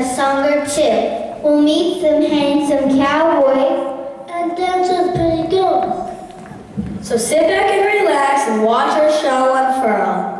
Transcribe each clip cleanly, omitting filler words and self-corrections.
a song or two. We'll meet some handsome cowboys and dance with pretty girls. So sit back and relax and watch our show unfurl.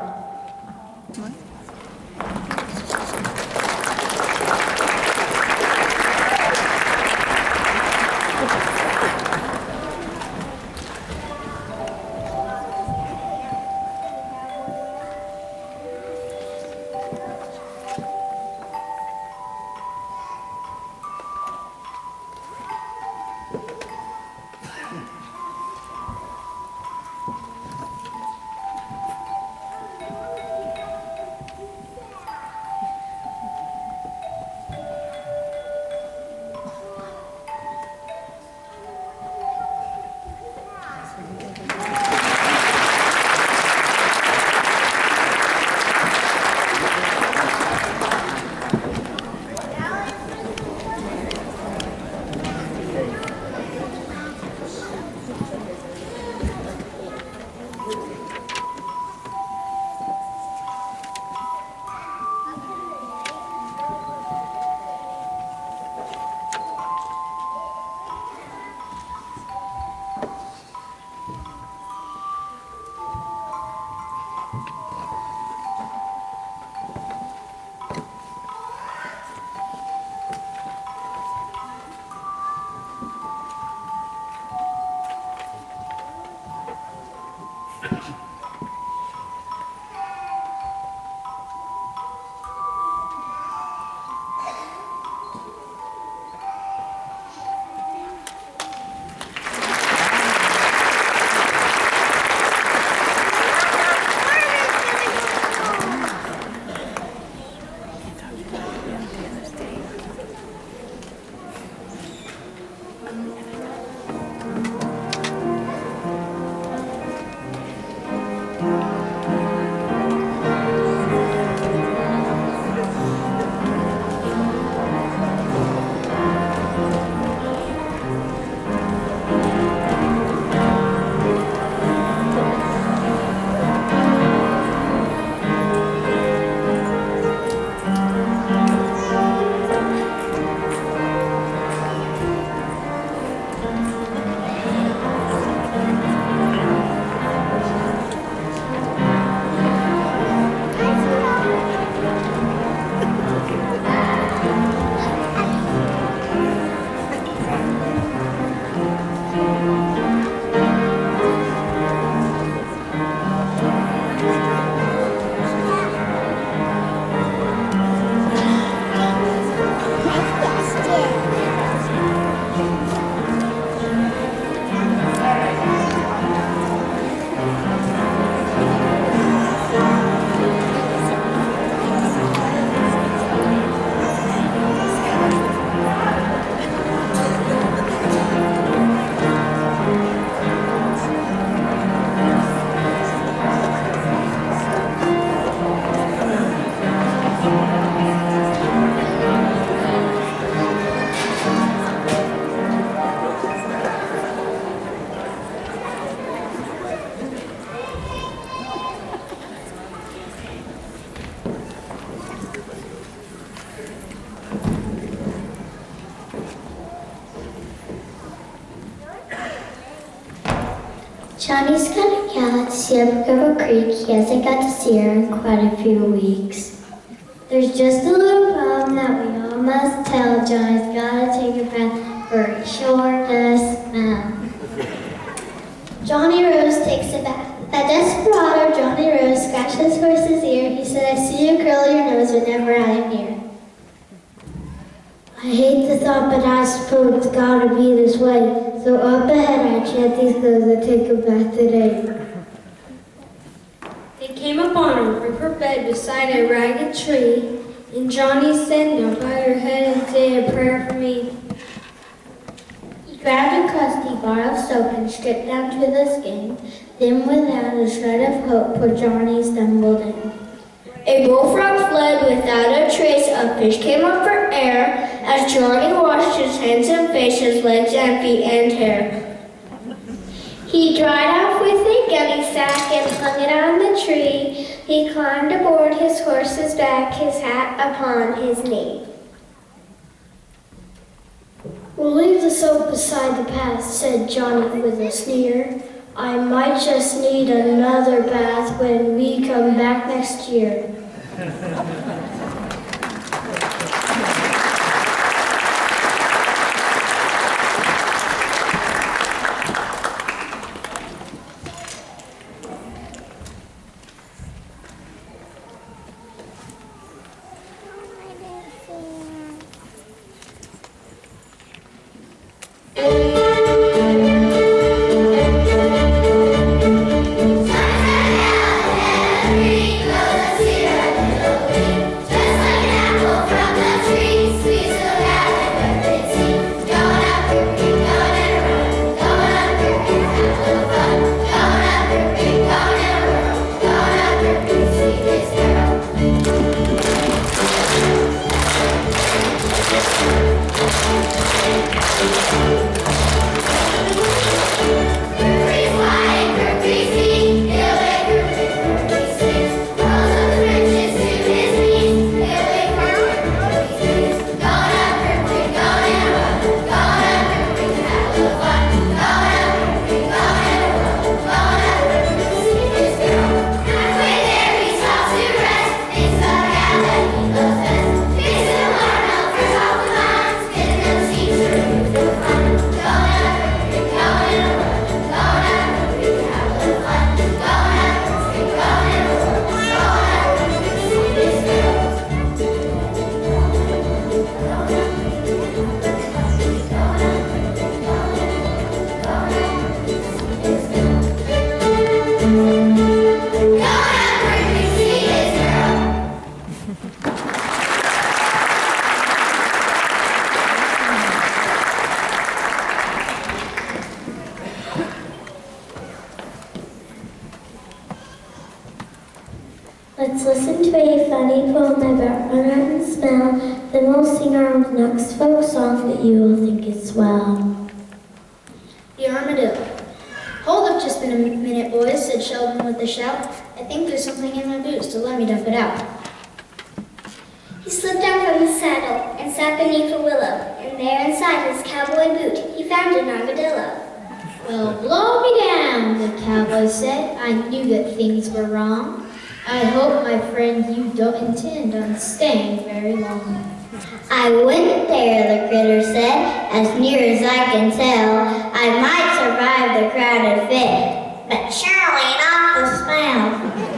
Johnny's got a gal at Fair+Grove Creek. He hasn't got to see her in quite a few weeks. There's just a little problem that we all must tell. Johnny's got to take a bath or he sure does smell. Johnny Rose takes a bath. That desperado, Johnny Rose, scratched his horse's ear. He said, "I see you curl your nose whenever I'm here." I hate the thought, but I suppose it's gotta be this way. So up ahead I chant these clothes and take a bath today. They came upon a river bed beside a ragged tree, and Johnny said, "Now bow your head and say a prayer for me." He grabbed a crusty bar of soap and stripped down to the skin. Then without a shred of hope, poor Johnny stumbled in. A bullfrog fled without a trace. A fish came up for air as Johnny washed his hands and face, his legs and feet and hair. He dried off with a gunny sack and hung it on the tree. He climbed aboard his horse's back, his hat upon his knee. the soap beside the path, said Johnny with a sneer. I might just need another bath when we come back next year. Let's listen to a funny poem about runner and smell, then we'll sing our next folk song that you will think is swell. The Armadillo. Hold up just a minute, boys, said Sheldon with a shout. I think there's something in my boots, so let me dump it out. He slipped down from his saddle and sat beneath a willow, and there inside his cowboy boot he found an armadillo. Well, blow me down, the cowboy said. I knew that things were wrong. I hope, my friend, you don't intend on staying very long. I wouldn't dare, the critter said, as near as I can tell. I might survive the crowded fit, but surely not the smell.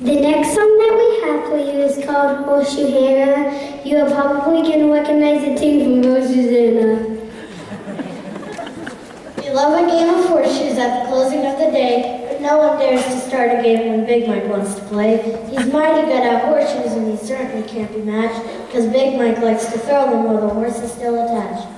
The next song that we have for you is called Horseshoe Hannah. You are probably going to recognize the tune from Rosusanna. start a game when Big Mike wants to play. He's mighty good at horseshoes and he certainly can't be matched because Big Mike likes to throw them while the horse is still attached.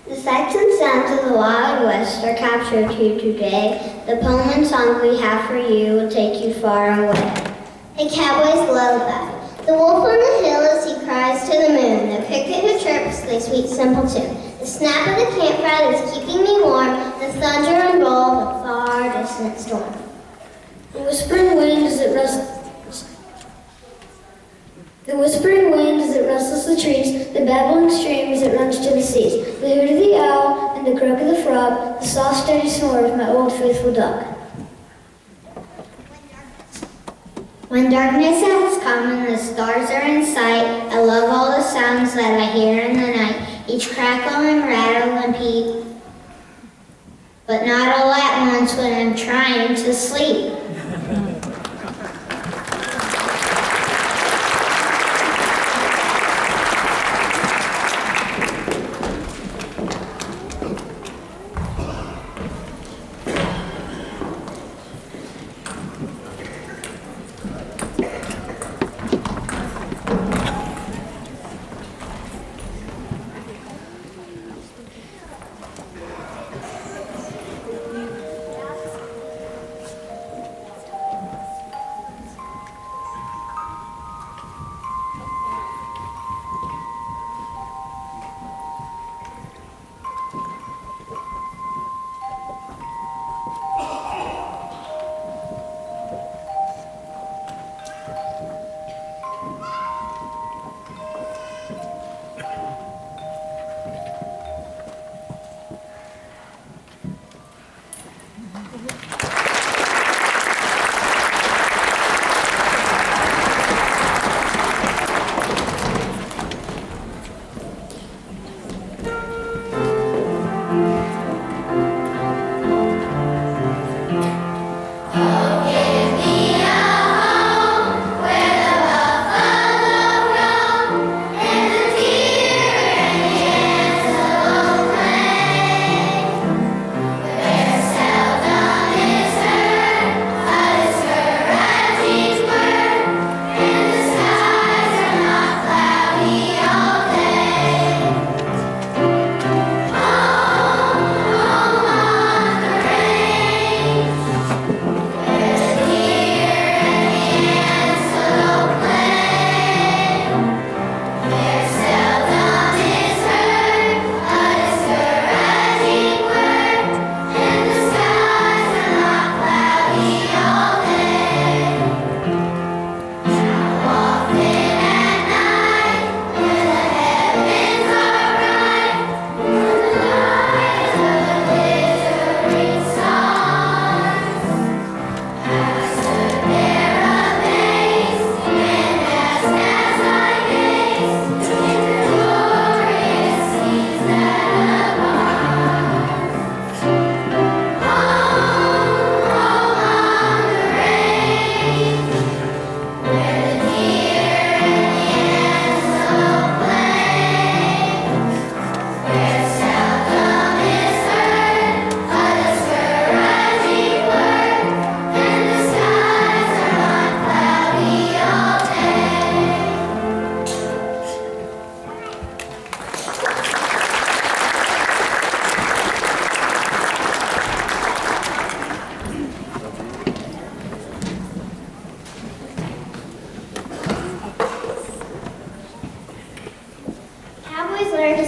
The sights and sounds of the Wild West are captured here today. The poem and song we have for you will take you far away. A cowboy's lullaby. The wolf on the hill as he cries to the moon. The cricket who chirps the sweet simple tune. The snap of the campfire is keeping me warm. The thunder and roll of the far distant storm. The whispering wind as it rustles the trees, the babbling stream as it runs to the seas, the hoot of the owl and the croak of the frog, the soft steady snore of my old faithful dog. When darkness has come and the stars are in sight, I love all the sounds that I hear in the night, each crackle and rattle and peep, but not all at once when I'm trying to sleep.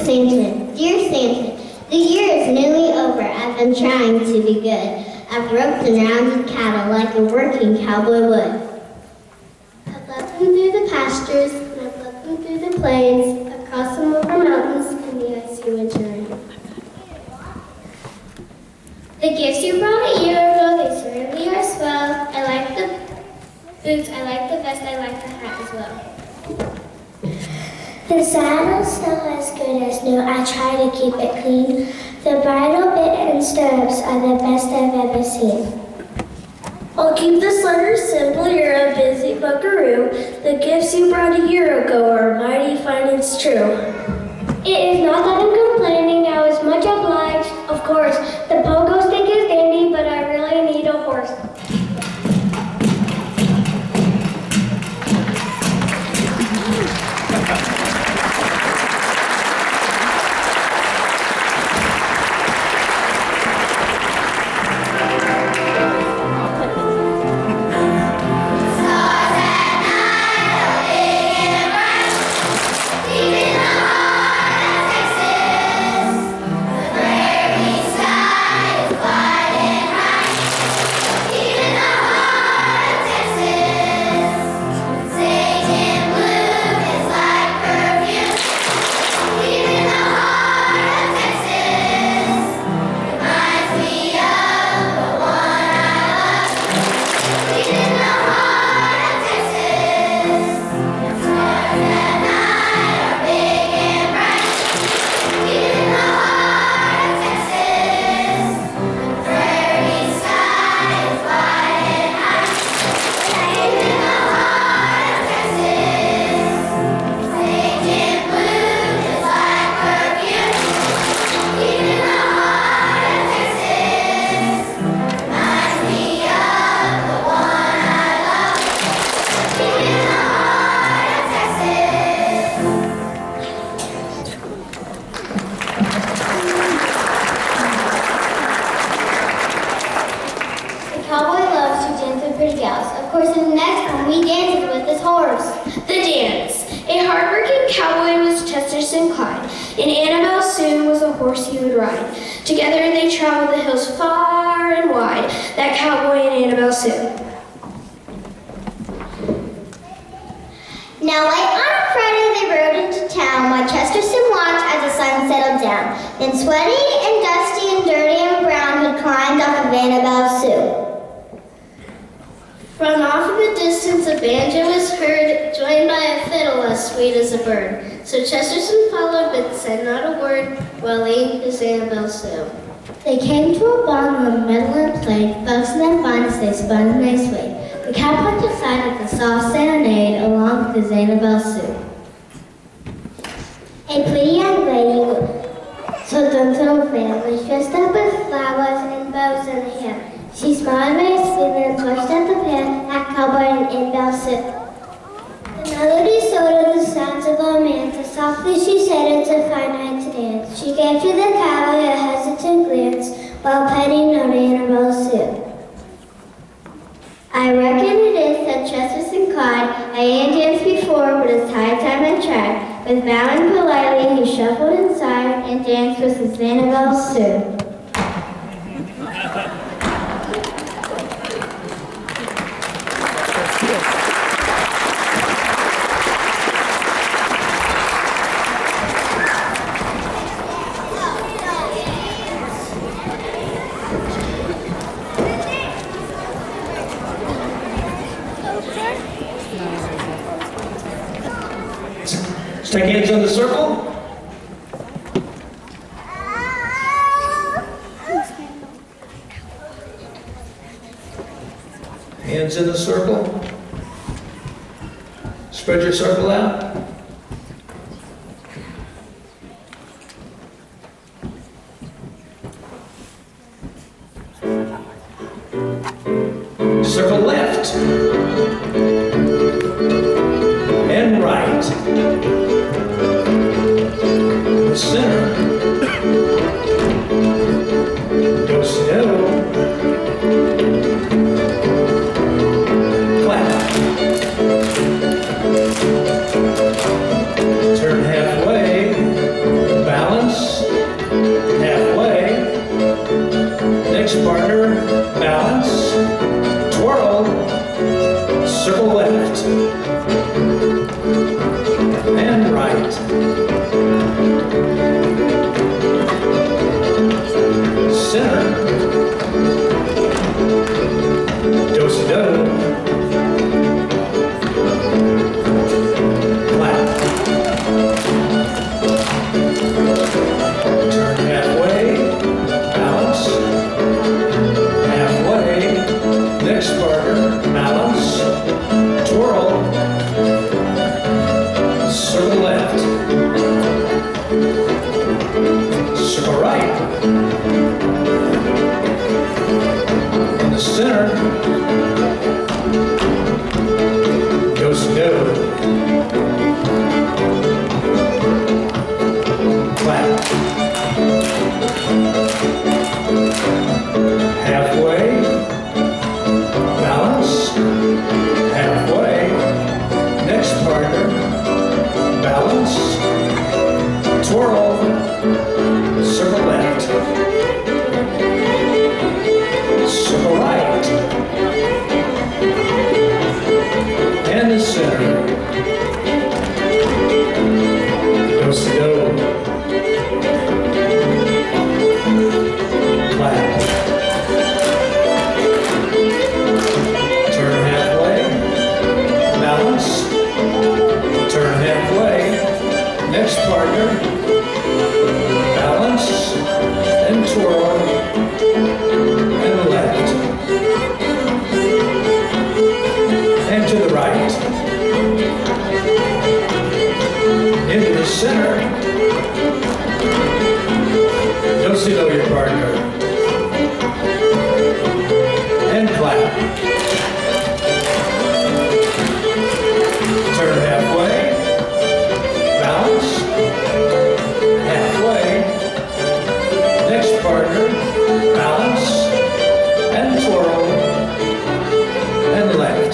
Santa. Dear Santa, the year is nearly over. I've been trying to be good. I've roped and rounded cattle like a working cowboy would. I've led them through the pastures, and I've led them through the plains, across them over mountains and the icy winter rain. The gifts you brought a year ago, they certainly are swell. I like the boots, I like the vest, I like the hat as well. The saddle's still as good as new. I try to keep it clean. The bridle bit and stirrups are the best I've ever seen. I'll keep this letter simple. You're a busy buckaroo. The gifts you brought a year ago are mighty fine, it's true. It is not that I'm complaining. I was much obliged. Of course, the pogo stick is dandy, but I really need a horse. Now late on a Friday they rode into town while Chesterton watched as the sun settled down. Then sweaty and dusty and dirty and brown he climbed off of Annabelle Sue. From off in the distance a banjo was heard, joined by a fiddle as sweet as a bird. So Chesterton followed but said not a word while laying his Annabelle Sue. They came to a barn where metal and played, bugs and their bonnets they spun and they swayed. The cowboy decided the soft serenade along with his Annabelle Sue. A pretty young lady, so don't fail, was dressed up with flowers and bows in her hair. She smiled very sweetly and pushed at the pair at Cowboy and Annabelle Sue. The melody soared of the sounds of romance. Softly she said it's a fine night to dance. She gave to the cowboy a hesitant glance while petting on Annabelle Sue. I reckon it is, said Chesterton Clyde. I ain't danced before, but it's high time I tried. With bowing politely, he shuffled inside and danced with his Annabelle Sue. Take hands in the circle. Hands in the circle. Spread your circle out. Circle left and right. Center. Do-si-do. Clap. Turn halfway. Bow Do-si-do. Clap. Turn halfway, balance. Halfway, next partner, balance. Twirl. Circle left. Circle right. In the center, do-si-do. Clap. Halfway, balance. Halfway, next partner, balance. Twirl, circle left. Circle right. And the center. Do-si-do. Clap. Turn halfway. Balance. Turn halfway. Next partner. Balance. And twirl. And left. And to the right. Into the center. Do-si-do your partner. And clap. Turn halfway. Balance. Halfway. Next partner. Balance. And twirl. And left.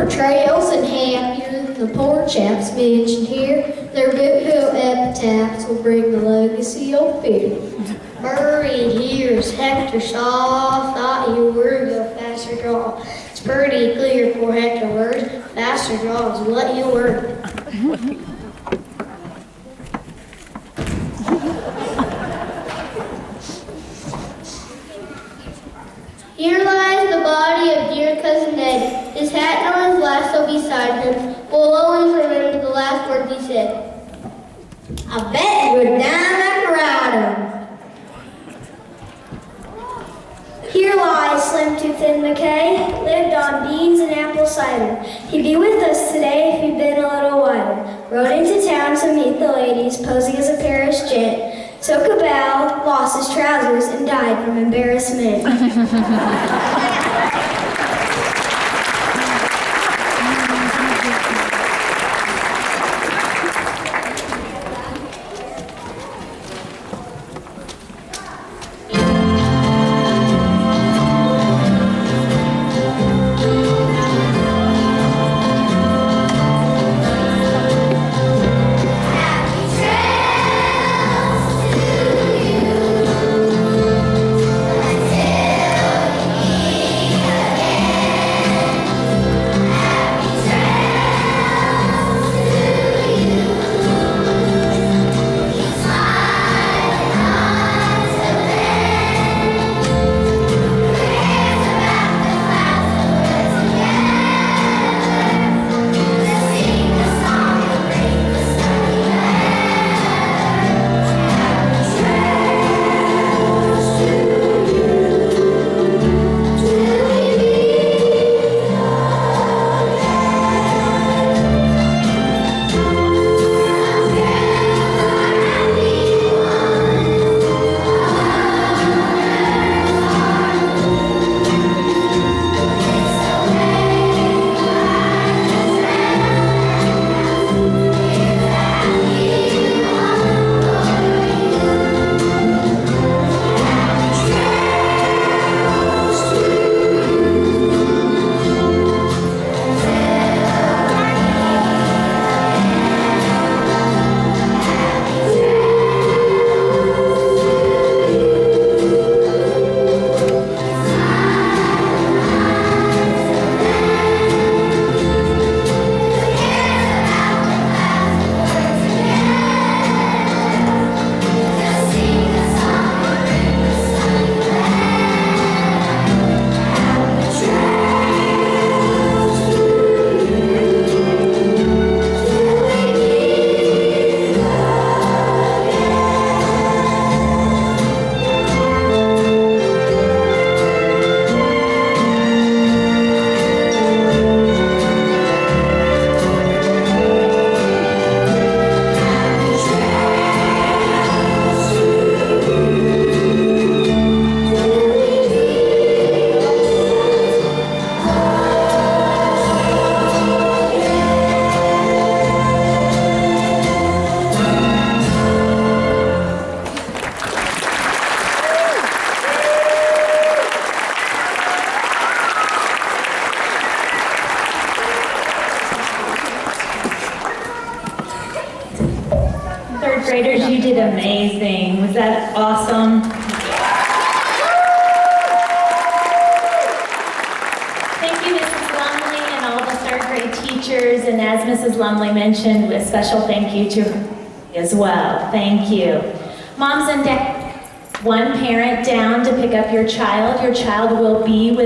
Trails and happier than the poor chaps mentioned here. Their good hill epitaphs will bring the legacy of fear. Buried here's Hector Shaw, thought you were your faster draw. It's pretty clear poor Hector words, faster draw is what you were. Here lies the body of dear cousin Ned. His hat nor his lasso beside him. We'll always remember the last word he said. I bet you were down and ride him. Here lies Slim-Tooth and McKay, lived on beans and apple cider. He'd be with us today if he'd been a little wider. Rode into town to meet the ladies, posing as a Paris gent. Took a bow, lost his trousers, and died from embarrassment. Graders, you did amazing. Was that awesome? Thank you, Mrs. Lumley, and all the third grade teachers, and as Mrs. Lumley mentioned, a special thank you to her as well. Thank you. Moms and dads, one parent down to pick up your child. Your child will be with